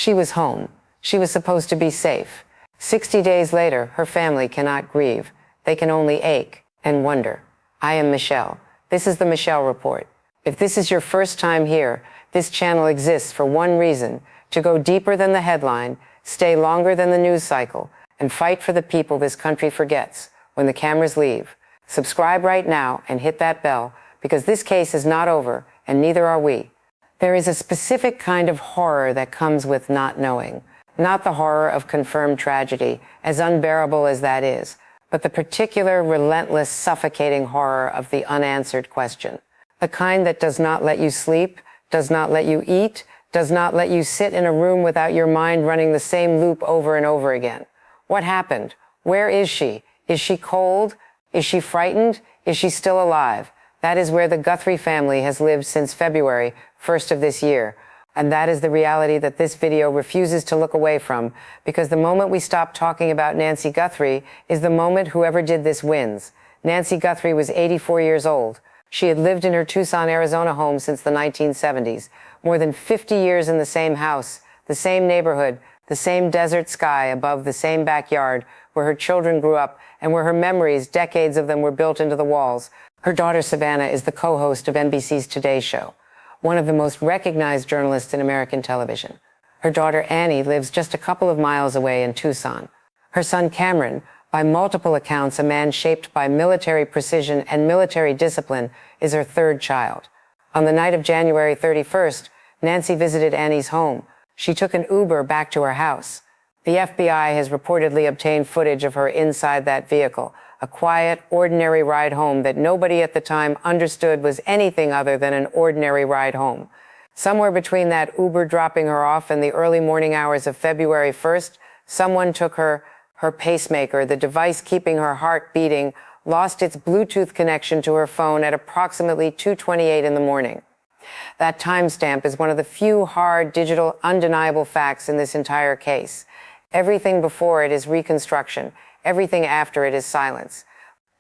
She was home. She was supposed to be safe. 60 days later, her family cannot grieve. They can only ache and wonder. I am Michelle. This is the Michelle Report. If this is your first time here, this channel exists for one reason: to go deeper than the headline, stay longer than the news cycle, and fight for the people this country forgets when the cameras leave. Subscribe right now and hit that bell, because this case is not over, and neither are we. There is a specific kind of horror that comes with not knowing. Not the horror of confirmed tragedy, as unbearable as that is, but the particular, relentless, suffocating horror of the unanswered question. The kind that does not let you sleep, does not let you eat, does not let you sit in a room without your mind running the same loop over and over again. What happened? Where is she? Is she cold? Is she frightened? Is she still alive? That is where the Guthrie family has lived since February 1st of this year. And that is the reality that this video refuses to look away from, because the moment we stop talking about Nancy Guthrie is the moment whoever did this wins. Nancy Guthrie was 84 years old. She had lived in her Tucson, Arizona home since the 1970s, more than 50 years in the same house, the same neighborhood, the same desert sky above the same backyard where her children grew up and where her memories, decades of them, were built into the walls. Her daughter Savannah is the co-host of NBC's Today Show, one of the most recognized journalists in American television. Her daughter Annie lives just a couple of miles away in Tucson. Her son Cameron, by multiple accounts a man shaped by military precision and military discipline, is her third child. On the night of January 31st, Nancy visited Annie's home. She took an Uber back to her house. The FBI has reportedly obtained footage of her inside that vehicle, a quiet, ordinary ride home that nobody at the time understood was anything other than an ordinary ride home. Somewhere between that Uber dropping her off and the early morning hours of February 1st, someone took her pacemaker, the device keeping her heart beating, lost its Bluetooth connection to her phone at approximately 2:28 in the morning. That timestamp is one of the few hard, digital, undeniable facts in this entire case. Everything before it is reconstruction. Everything after it is silence.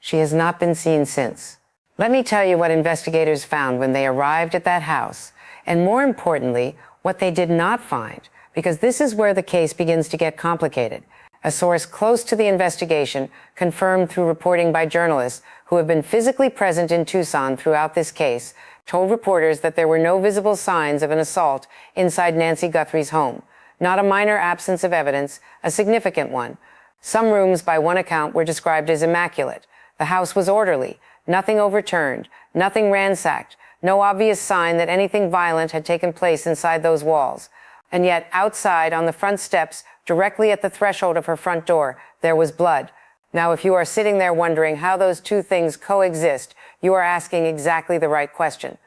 She has not been seen since. Let me tell you what investigators found when they arrived at that house, and more importantly, what they did not find, because this is where the case begins to get complicated. A source close to the investigation, confirmed through reporting by journalists who have been physically present in Tucson throughout this case, told reporters that there were no visible signs of an assault inside Nancy Guthrie's home. Not a minor absence of evidence, a significant one. Some rooms, by one account, were described as immaculate. The house was orderly, nothing overturned, nothing ransacked, no obvious sign that anything violent had taken place inside those walls. And yet, outside, on the front steps, directly at the threshold of her front door, there was blood. Now, if you are sitting there wondering how those two things coexist, you are asking exactly the right question.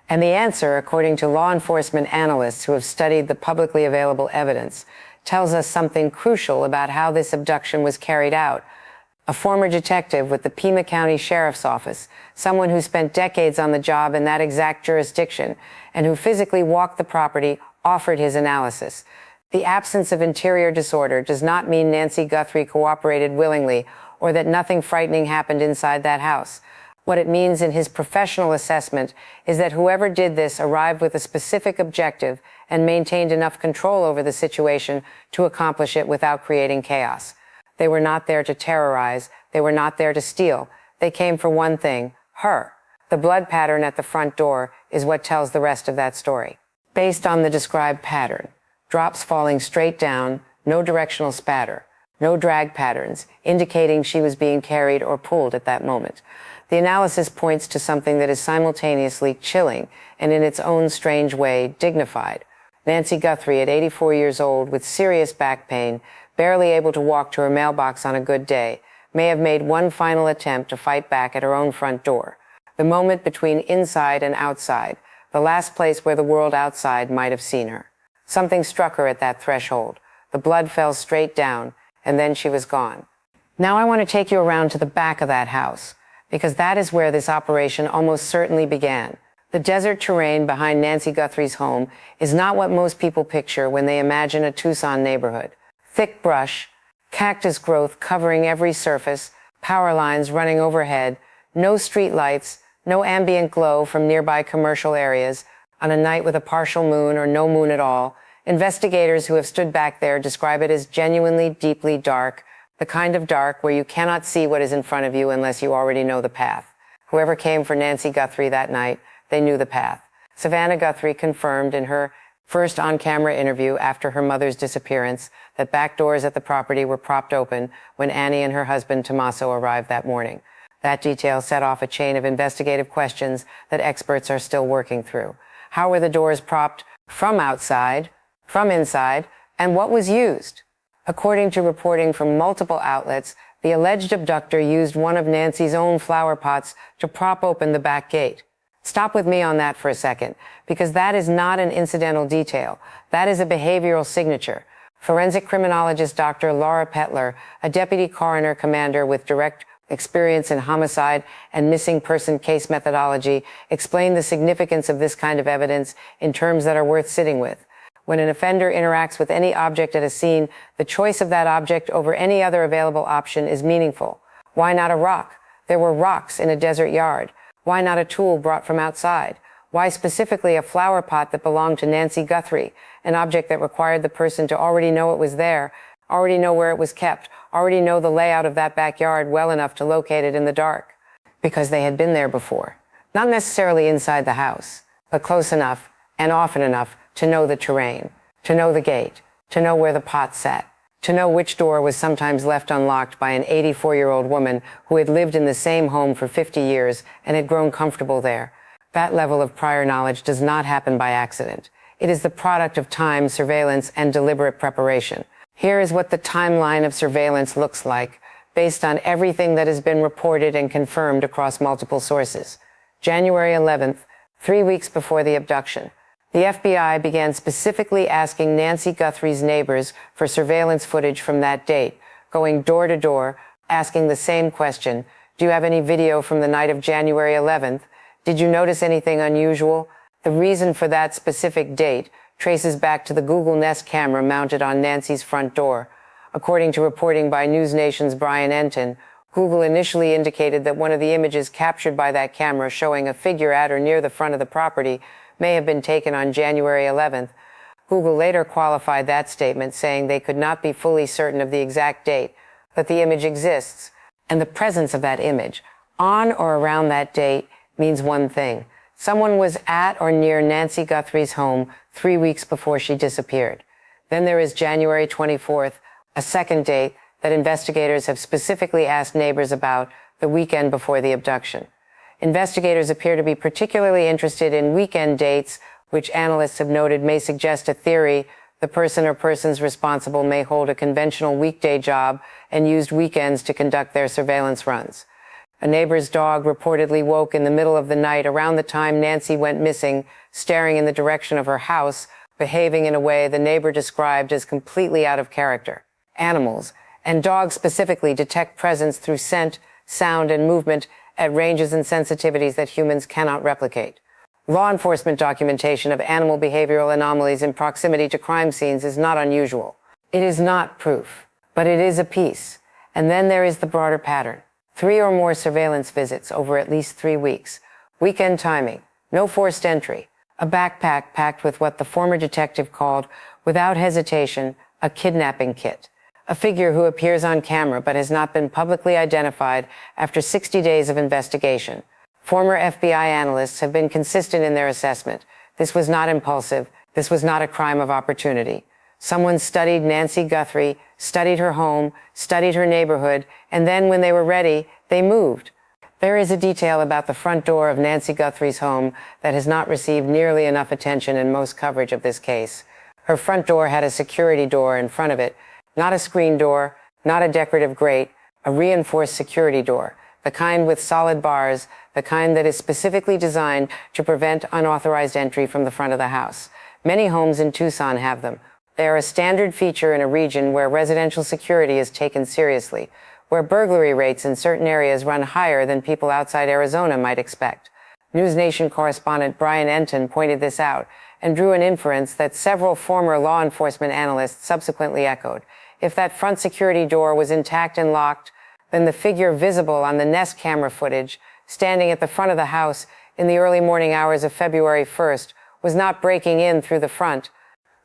And the answer, according to law enforcement analysts who have studied the publicly available evidence, tells us something crucial about how this abduction was carried out. A former detective with the Pima County Sheriff's Office, someone who spent decades on the job in that exact jurisdiction, and who physically walked the property, offered his analysis. The absence of interior disorder does not mean Nancy Guthrie cooperated willingly or that nothing frightening happened inside that house. What it means in his professional assessment is that whoever did this arrived with a specific objective and maintained enough control over the situation to accomplish it without creating chaos. They were not there to terrorize. They were not there to steal. They came for one thing: her. The blood pattern at the front door is what tells the rest of that story. Based on the described pattern, drops falling straight down, no directional spatter, no drag patterns, indicating she was being carried or pulled at that moment. The analysis points to something that is simultaneously chilling and, in its own strange way, dignified. Nancy Guthrie, at 84 years old, with serious back pain, barely able to walk to her mailbox on a good day, may have made one final attempt to fight back at her own front door. The moment between inside and outside, the last place where the world outside might have seen her. Something struck her at that threshold. The blood fell straight down, and then she was gone. Now I want to take you around to the back of that house, because that is where this operation almost certainly began. The desert terrain behind Nancy Guthrie's home is not what most people picture when they imagine a Tucson neighborhood. Thick brush, cactus growth covering every surface, power lines running overhead, no street lights, no ambient glow from nearby commercial areas. On a night with a partial moon or no moon at all, Investigators who have stood back there describe it as genuinely deeply dark, the kind of dark where you cannot see what is in front of you unless you already know the path. Whoever came for Nancy Guthrie that night, they knew the path. Savannah Guthrie confirmed in her first on-camera interview after her mother's disappearance that back doors at the property were propped open when Annie and her husband Tommaso arrived that morning. That detail set off a chain of investigative questions that experts are still working through. How were the doors propped from outside, from inside, and what was used? According to reporting from multiple outlets, the alleged abductor used one of Nancy's own flower pots to prop open the back gate. Stop with me on that for a second, because that is not an incidental detail. That is a behavioral signature. Forensic criminologist Dr. Laura Petler, a deputy coroner commander with direct experience in homicide and missing person case methodology, explained the significance of this kind of evidence in terms that are worth sitting with. When an offender interacts with any object at a scene, the choice of that object over any other available option is meaningful. Why not a rock? There were rocks in a desert yard. Why not a tool brought from outside? Why specifically a flower pot that belonged to Nancy Guthrie, an object that required the person to already know it was there, already know where it was kept, already know the layout of that backyard well enough to locate it in the dark? Because they had been there before. Not necessarily inside the house, but close enough and often enough to know the terrain, to know the gate, to know where the pot sat, to know which door was sometimes left unlocked by an 84-year-old woman who had lived in the same home for 50 years and had grown comfortable there. That level of prior knowledge does not happen by accident. It is the product of time, surveillance, and deliberate preparation. Here is what the timeline of surveillance looks like, based on everything that has been reported and confirmed across multiple sources. January 11th, 3 weeks before the abduction, the FBI began specifically asking Nancy Guthrie's neighbors for surveillance footage from that date, going door to door, asking the same question: do you have any video from the night of January 11th? Did you notice anything unusual? The reason for that specific date traces back to the Google Nest camera mounted on Nancy's front door. According to reporting by News Nation's Brian Enton, Google initially indicated that one of the images captured by that camera showing a figure at or near the front of the property may have been taken on January 11th. Google later qualified that statement, saying they could not be fully certain of the exact date, but the image exists, and the presence of that image on or around that date means one thing: someone was at or near Nancy Guthrie's home 3 weeks before she disappeared. Then there is January 24th, a second date that investigators have specifically asked neighbors about, the weekend before the abduction. Investigators appear to be particularly interested in weekend dates, which analysts have noted may suggest a theory: the person or persons responsible may hold a conventional weekday job and used weekends to conduct their surveillance runs. A neighbor's dog reportedly woke in the middle of the night around the time Nancy went missing, staring in the direction of her house, behaving in a way the neighbor described as completely out of character. Animals, and dogs specifically, detect presence through scent, sound, and movement at ranges and sensitivities that humans cannot replicate. Law enforcement documentation of animal behavioral anomalies in proximity to crime scenes is not unusual. It is not proof, but it is a piece. And then there is the broader pattern: 3 or more surveillance visits over at least 3 weeks, weekend timing, no forced entry, a backpack packed with what the former detective called, without hesitation, a kidnapping kit. A figure who appears on camera but has not been publicly identified after 60 days of investigation. Former FBI analysts have been consistent in their assessment. This was not impulsive. This was not a crime of opportunity. Someone studied Nancy Guthrie, studied her home, studied her neighborhood, and then when they were ready, they moved. There is a detail about the front door of Nancy Guthrie's home that has not received nearly enough attention in most coverage of this case. Her front door had a security door in front of it, not a screen door, not a decorative grate, a reinforced security door, the kind with solid bars, the kind that is specifically designed to prevent unauthorized entry from the front of the house. Many homes in Tucson have them. They are a standard feature in a region where residential security is taken seriously, where burglary rates in certain areas run higher than people outside Arizona might expect. News Nation correspondent Brian Enton pointed this out and drew an inference that several former law enforcement analysts subsequently echoed. If that front security door was intact and locked, then the figure visible on the Nest camera footage, standing at the front of the house in the early morning hours of February 1st, was not breaking in through the front,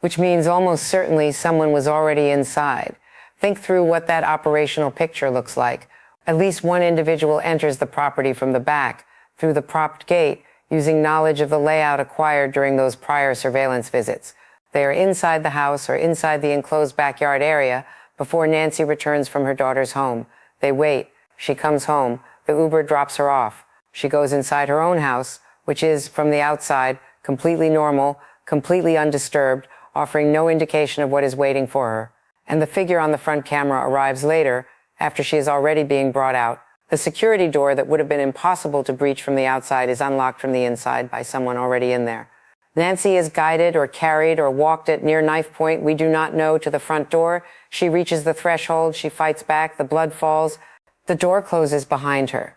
which means almost certainly someone was already inside. Think through what that operational picture looks like. At least one individual enters the property from the back, through the propped gate, using knowledge of the layout acquired during those prior surveillance visits. They are inside the house or inside the enclosed backyard area before Nancy returns from her daughter's home. They wait. She comes home. The Uber drops her off. She goes inside her own house, which is, from the outside, completely normal, completely undisturbed, offering no indication of what is waiting for her. And the figure on the front camera arrives later, after she is already being brought out. The security door that would have been impossible to breach from the outside is unlocked from the inside by someone already in there. Nancy is guided or carried or walked at near knife point, we do not know, to the front door. She reaches the threshold, she fights back, the blood falls. The door closes behind her.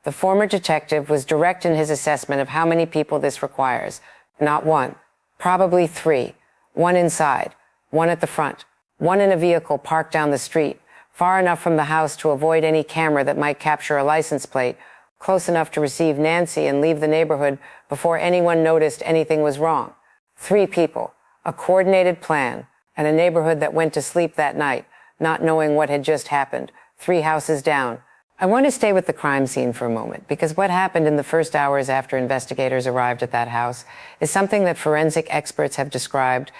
The former detective was direct in his assessment of how many people this requires. Not one, probably three. One inside, one at the front, one in a vehicle parked down the street, far enough from the house to avoid any camera that might capture a license plate, close enough to receive Nancy and leave the neighborhood before anyone noticed anything was wrong. 3 people, a coordinated plan, and a neighborhood that went to sleep that night, not knowing what had just happened. 3 houses down. I want to stay with the crime scene for a moment, because what happened in the first hours after investigators arrived at that house is something that forensic experts have described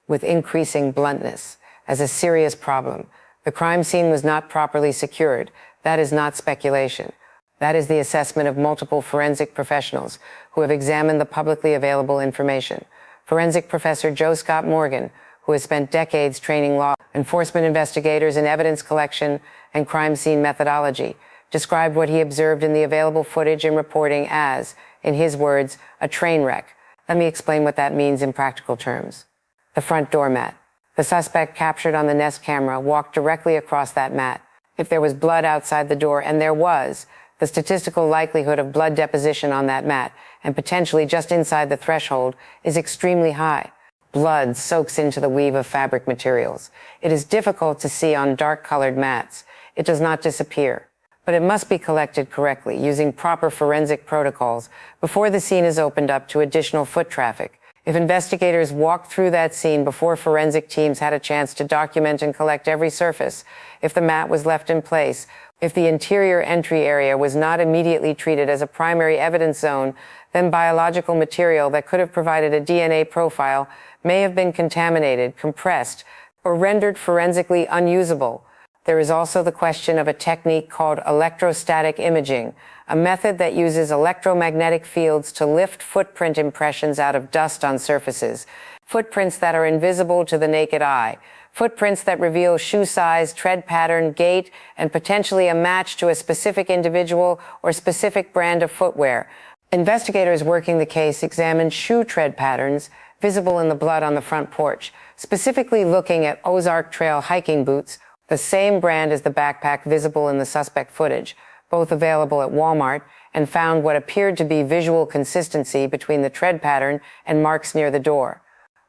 with increasing bluntness as a serious problem. The crime scene was not properly secured. That is not speculation. That is the assessment of multiple forensic professionals who have examined the publicly available information. Forensic Professor Joe Scott Morgan, who has spent decades training law enforcement investigators in evidence collection and crime scene methodology, described what he observed in the available footage and reporting as, in his words, a train wreck. Let me explain what that means in practical terms. The front door mat. The suspect captured on the Nest camera walked directly across that mat. If there was blood outside the door, and there was, the statistical likelihood of blood deposition on that mat, and potentially just inside the threshold, is extremely high. Blood soaks into the weave of fabric materials. It is difficult to see on dark-colored mats. It does not disappear. But it must be collected correctly, using proper forensic protocols, before the scene is opened up to additional foot traffic. If investigators walked through that scene before forensic teams had a chance to document and collect every surface, if the mat was left in place, if the interior entry area was not immediately treated as a primary evidence zone, then biological material that could have provided a DNA profile may have been contaminated, compressed, or rendered forensically unusable. There is also the question of a technique called electrostatic imaging, a method that uses electromagnetic fields to lift footprint impressions out of dust on surfaces, footprints that are invisible to the naked eye, footprints that reveal shoe size, tread pattern, gait, and potentially a match to a specific individual or specific brand of footwear. Investigators working the case examined shoe tread patterns visible in the blood on the front porch, specifically looking at Ozark Trail hiking boots, the same brand as the backpack visible in the suspect footage, both available at Walmart, and found what appeared to be visual consistency between the tread pattern and marks near the door.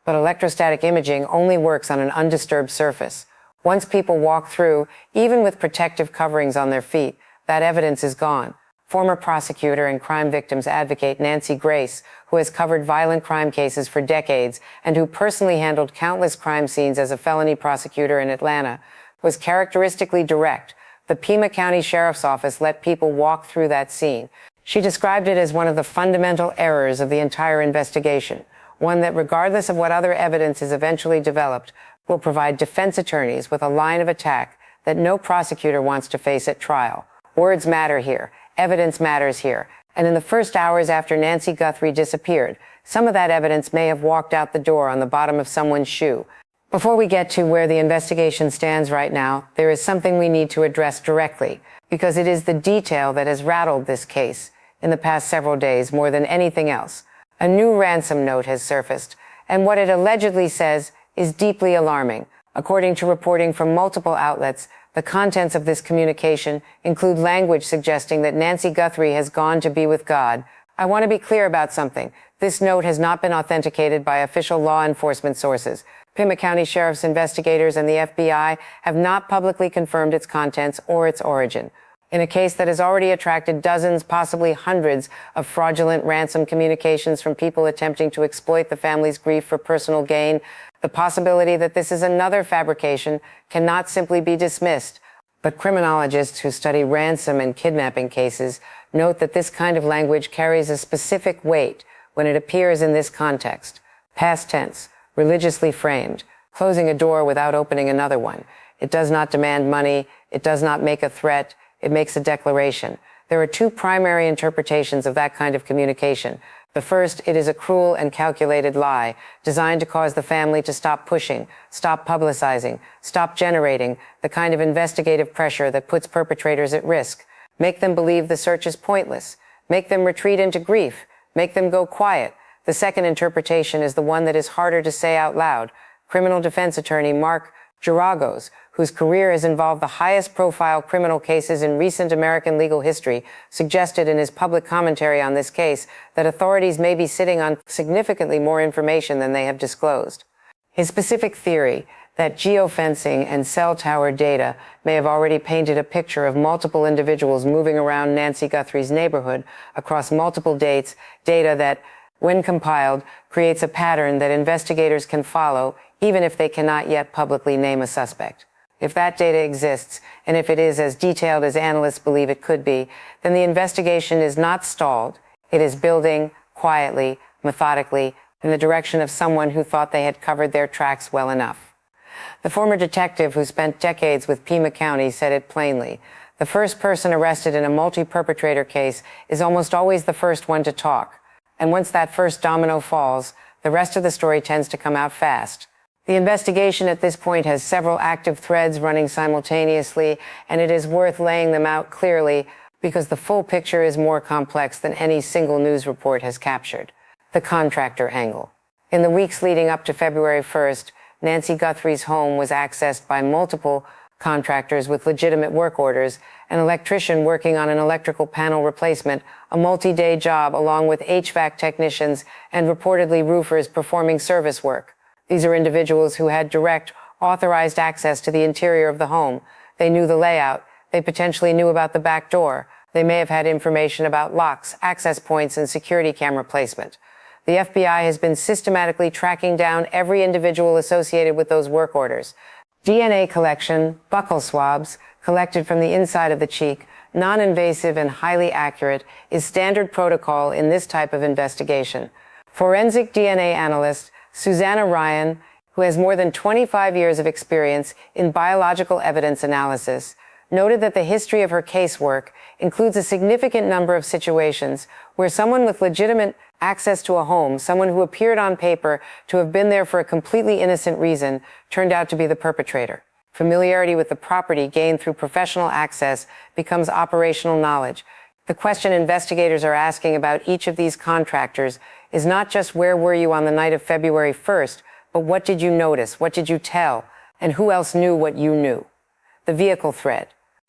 But electrostatic imaging only works on an undisturbed surface. Once people walk through, even with protective coverings on their feet, that evidence is gone. Former prosecutor and crime victims advocate Nancy Grace, who has covered violent crime cases for decades and who personally handled countless crime scenes as a felony prosecutor in Atlanta, was characteristically direct. The Pima County Sheriff's Office let people walk through that scene. She described it as one of the fundamental errors of the entire investigation, one that, regardless of what other evidence is eventually developed, will provide defense attorneys with a line of attack that no prosecutor wants to face at trial. Words matter here. Evidence matters here. And in the first hours after Nancy Guthrie disappeared, some of that evidence may have walked out the door on the bottom of someone's shoe. Before we get to where the investigation stands right now, there is something we need to address directly, because it is the detail that has rattled this case in the past several days more than anything else. A new ransom note has surfaced, and what it allegedly says is deeply alarming. According to reporting from multiple outlets, the contents of this communication include language suggesting that Nancy Guthrie has gone to be with God. I want to be clear about something. This note has not been authenticated by official law enforcement sources. Pima County Sheriff's investigators and the FBI have not publicly confirmed its contents or its origin. In a case that has already attracted dozens, possibly hundreds, of fraudulent ransom communications from people attempting to exploit the family's grief for personal gain, The possibility that this is another fabrication cannot simply be dismissed, but criminologists who study ransom and kidnapping cases note that this kind of language carries a specific weight when it appears in this context. Past tense, religiously framed, closing a door without opening another one. It does not demand money. It does not make a threat. It makes a declaration. There are two primary interpretations of that kind of communication. The first, it is a cruel and calculated lie designed to cause the family to stop pushing, stop publicizing, stop generating the kind of investigative pressure that puts perpetrators at risk, make them believe the search is pointless, make them retreat into grief, make them go quiet. The second interpretation is the one that is harder to say out loud. Criminal defense attorney Mark Geragos, whose career has involved the highest profile criminal cases in recent American legal history, suggested in his public commentary on this case that authorities may be sitting on significantly more information than they have disclosed. His specific theory that geofencing and cell tower data may have already painted a picture of multiple individuals moving around Nancy Guthrie's neighborhood across multiple dates, data that, when compiled, creates a pattern that investigators can follow even if they cannot yet publicly name a suspect. If that data exists, and if it is as detailed as analysts believe it could be, then the investigation is not stalled. It is building quietly, methodically, in the direction of someone who thought they had covered their tracks well enough. The former detective who spent decades with Pima County said it plainly. The first person arrested in a multi-perpetrator case is almost always the first one to talk. And once that first domino falls, the rest of the story tends to come out fast. The investigation at this point has several active threads running simultaneously, and it is worth laying them out clearly because the full picture is more complex than any single news report has captured. The contractor angle. In the weeks leading up to February 1st, Nancy Guthrie's home was accessed by multiple contractors with legitimate work orders, an electrician working on an electrical panel replacement, a multi-day job along with HVAC technicians and reportedly roofers performing service work. These are individuals who had direct, authorized access to the interior of the home. They knew the layout. They potentially knew about the back door. They may have had information about locks, access points, and security camera placement. The FBI has been systematically tracking down every individual associated with those work orders. DNA collection, buccal swabs, collected from the inside of the cheek, non-invasive and highly accurate, is standard protocol in this type of investigation. Forensic DNA analyst Susanna Ryan, who has more than 25 years of experience in biological evidence analysis, noted that the history of her casework includes a significant number of situations where someone with legitimate access to a home, someone who appeared on paper to have been there for a completely innocent reason, turned out to be the perpetrator. Familiarity with the property gained through professional access becomes operational knowledge. The question investigators are asking about each of these contractors is not just where were you on the night of February 1st, but what did you notice, what did you tell, and who else knew what you knew? The vehicle thread.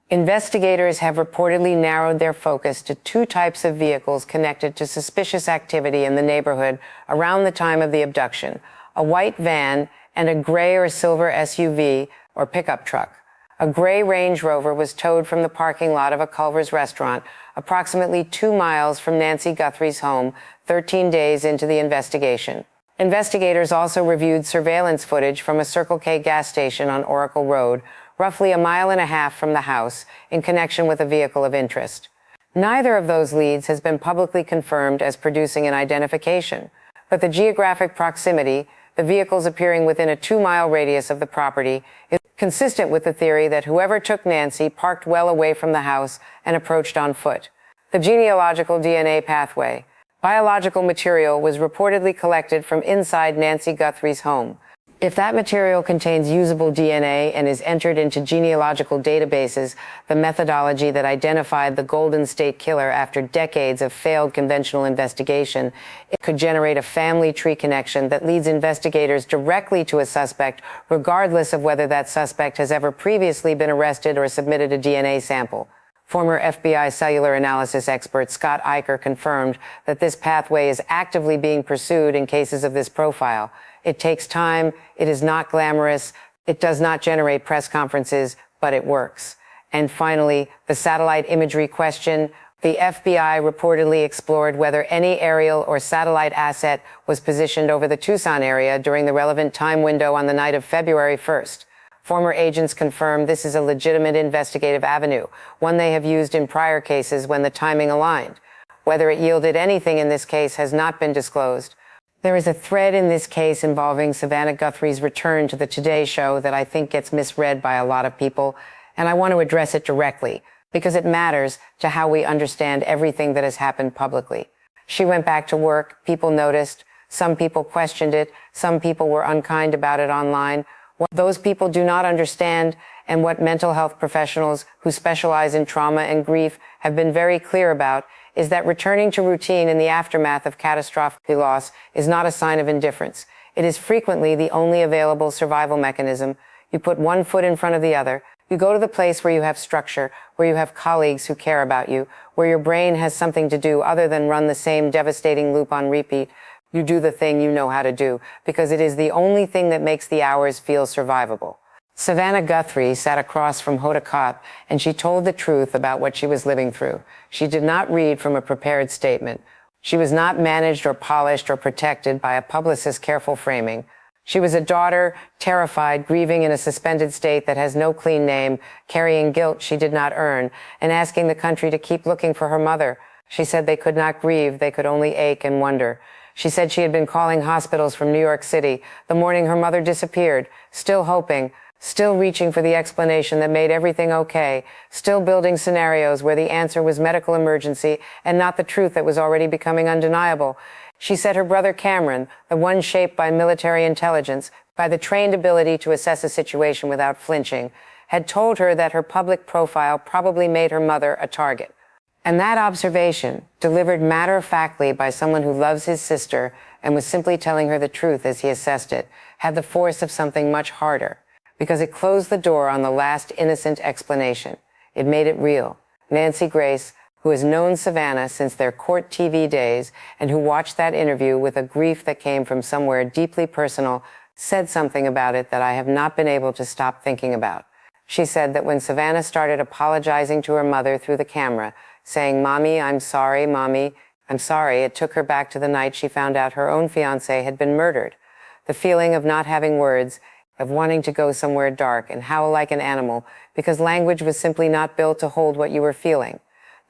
Investigators have reportedly narrowed their focus to two types of vehicles connected to suspicious activity in the neighborhood around the time of the abduction: a white van and a gray or silver SUV or pickup truck. A gray Range Rover was towed from the parking lot of a Culver's restaurant approximately 2 miles from Nancy Guthrie's home 13 days into the investigation. Investigators also reviewed surveillance footage from a Circle K gas station on Oracle Road, roughly 1.5 miles from the house, in connection with a vehicle of interest. Neither of those leads has been publicly confirmed as producing an identification, but the geographic proximity, the vehicles appearing within a 2-mile radius of the property, is consistent with the theory that whoever took Nancy parked well away from the house and approached on foot. The genealogical DNA pathway. Biological material was reportedly collected from inside Nancy Guthrie's home. If that material contains usable DNA and is entered into genealogical databases, the methodology that identified the Golden State Killer after decades of failed conventional investigation, it could generate a family tree connection that leads investigators directly to a suspect, regardless of whether that suspect has ever previously been arrested or submitted a DNA sample. Former FBI cellular analysis expert Scott Eicher confirmed that this pathway is actively being pursued in cases of this profile. It takes time, it is not glamorous, it does not generate press conferences, but it works. And finally, the satellite imagery question. The FBI reportedly explored whether any aerial or satellite asset was positioned over the Tucson area during the relevant time window on the night of February 1st. Former agents confirmed this is a legitimate investigative avenue, one they have used in prior cases when the timing aligned. Whether it yielded anything in this case has not been disclosed. There is a thread in this case involving Savannah Guthrie's return to the Today Show that I think gets misread by a lot of people, and I want to address it directly, because it matters to how we understand everything that has happened publicly. She went back to work, people noticed, some people questioned it, some people were unkind about it online. What those people do not understand, and what mental health professionals who specialize in trauma and grief have been very clear about, is that returning to routine in the aftermath of catastrophic loss is not a sign of indifference. It is frequently the only available survival mechanism. You put one foot in front of the other. You go to the place where you have structure, where you have colleagues who care about you, where your brain has something to do other than run the same devastating loop on repeat. You do the thing you know how to do, because it is the only thing that makes the hours feel survivable. Savannah Guthrie sat across from Hoda Kotb, and she told the truth about what she was living through. She did not read from a prepared statement. She was not managed or polished or protected by a publicist's careful framing. She was a daughter, terrified, grieving in a suspended state that has no clean name, carrying guilt she did not earn, and asking the country to keep looking for her mother. She said they could not grieve, they could only ache and wonder. She said she had been calling hospitals from New York City the morning her mother disappeared, still hoping, still reaching for the explanation that made everything okay, still building scenarios where the answer was medical emergency and not the truth that was already becoming undeniable. She said her brother Cameron, the one shaped by military intelligence, by the trained ability to assess a situation without flinching, had told her that her public profile probably made her mother a target. And that observation, delivered matter-of-factly by someone who loves his sister and was simply telling her the truth as he assessed it, had the force of something much harder, because it closed the door on the last innocent explanation. It made it real. Nancy Grace, who has known Savannah since their court TV days and who watched that interview with a grief that came from somewhere deeply personal, said something about it that I have not been able to stop thinking about. She said that when Savannah started apologizing to her mother through the camera, saying, "Mommy, I'm sorry, Mommy, I'm sorry," it took her back to the night she found out her own fiancé had been murdered. The feeling of not having words, of wanting to go somewhere dark and howl like an animal, because language was simply not built to hold what you were feeling.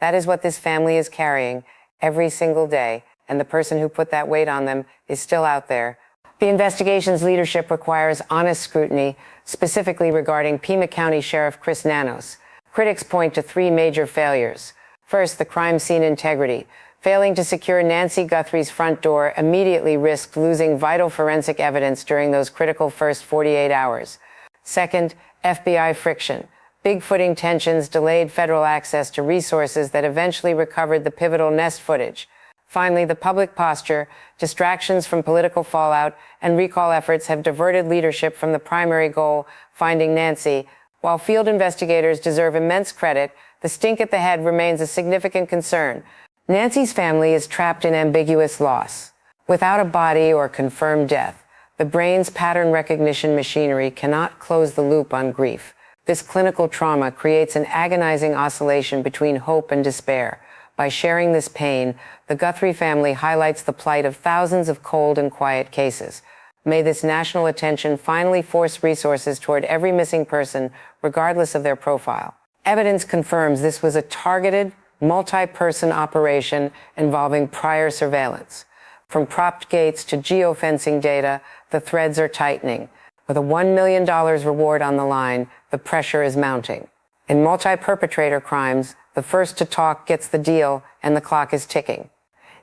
That is what this family is carrying every single day, and the person who put that weight on them is still out there. The investigation's leadership requires honest scrutiny, specifically regarding Pima County Sheriff Chris Nanos. Critics point to three major failures. First, the crime scene integrity. Failing to secure Nancy Guthrie's front door immediately risked losing vital forensic evidence during those critical first 48 hours. Second, FBI friction. Big-footing tensions delayed federal access to resources that eventually recovered the pivotal nest footage. Finally, the public posture, distractions from political fallout, and recall efforts have diverted leadership from the primary goal, finding Nancy. While field investigators deserve immense credit, the stink at the head remains a significant concern. Nancy's family is trapped in ambiguous loss. Without a body or confirmed death, the brain's pattern recognition machinery cannot close the loop on grief. This clinical trauma creates an agonizing oscillation between hope and despair. By sharing this pain, the Guthrie family highlights the plight of thousands of cold and quiet cases. May this national attention finally force resources toward every missing person, regardless of their profile. Evidence confirms this was a targeted, multi-person operation involving prior surveillance. From propped gates to geofencing data, the threads are tightening. With a $1 million reward on the line, the pressure is mounting. In multi-perpetrator crimes, the first to talk gets the deal, and the clock is ticking.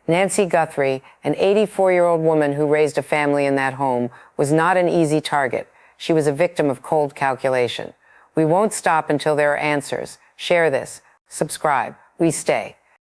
Nancy Guthrie, an 84-year-old woman who raised a family in that home, was not an easy target. She was a victim of cold calculation. We won't stop until there are answers. Share this. Subscribe. We stay.